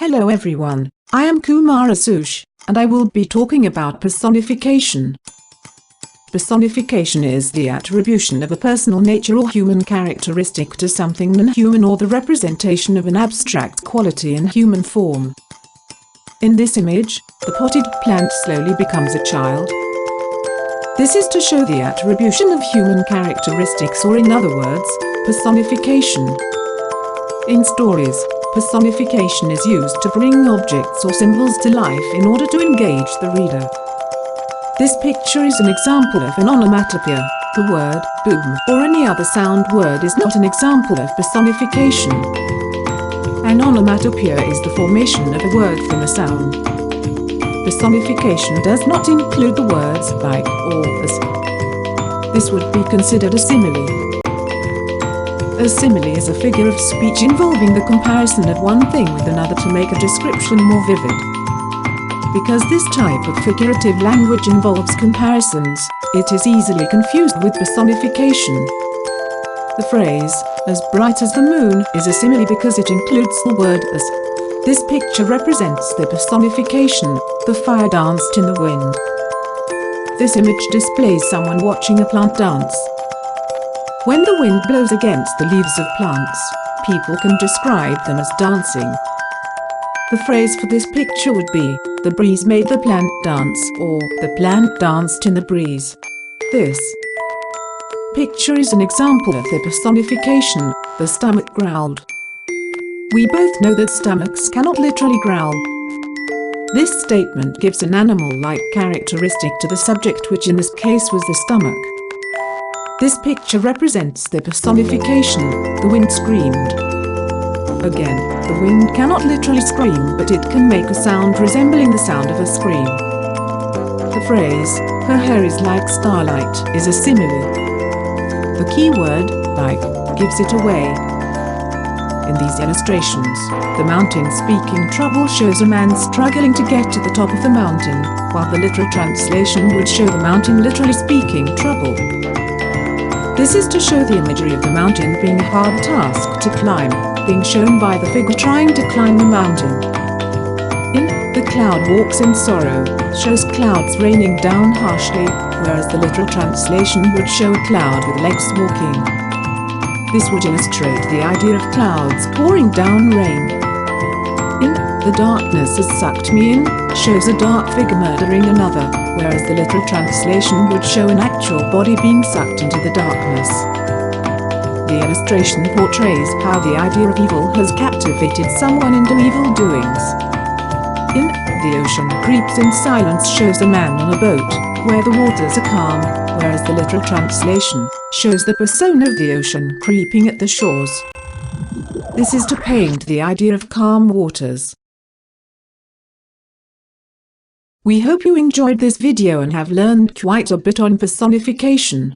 Hello everyone, I am Kumara Sush, and I will be talking about personification. Personification is the attribution of a personal nature or human characteristic to something non-human or the representation of an abstract quality in human form. In this image, the potted plant slowly becomes a child. This is to show the attribution of human characteristics, or in other words, personification. In stories, personification is used to bring objects or symbols to life in order to engage the reader. This picture is an example of an onomatopoeia. The word boom or any other sound word is not an example of personification. An onomatopoeia is the formation of a word from a sound. Personification does not include the words like or as. This would be considered a simile. A simile is a figure of speech involving the comparison of one thing with another to make a description more vivid. Because this type of figurative language involves comparisons, it is easily confused with personification. The phrase, "as bright as the moon," is a simile because it includes the word as. This picture represents the personification, the fire danced in the wind. This image displays someone watching a plant dance. When the wind blows against the leaves of plants, people can describe them as dancing. The phrase for this picture would be, "the breeze made the plant dance," or "the plant danced in the breeze." This picture is an example of the personification, "the stomach growled." We both know that stomachs cannot literally growl. This statement gives an animal-like characteristic to the subject, which in this case was the stomach. This picture represents the personification, "the wind screamed." Again, the wind cannot literally scream, but it can make a sound resembling the sound of a scream. The phrase, "her hair is like starlight," is a simile. The key word, like, gives it away. In these illustrations, the mountain speaking trouble shows a man struggling to get to the top of the mountain, while the literal translation would show the mountain literally speaking trouble. This is to show the imagery of the mountain being a hard task to climb, being shown by the figure trying to climb the mountain. In "the cloud walks in sorrow," shows clouds raining down harshly, whereas the literal translation would show a cloud with legs walking. This would illustrate the idea of clouds pouring down rain. In "the darkness has sucked me in," shows a dark figure murdering another, whereas the literal translation would show an actual body being sucked into the darkness. The illustration portrays how the idea of evil has captivated someone into evil doings. In "the ocean creeps in silence," shows a man on a boat, where the waters are calm, whereas the literal translation shows the persona of the ocean creeping at the shores. This is to paint the idea of calm waters. We hope you enjoyed this video and have learned quite a bit on personification.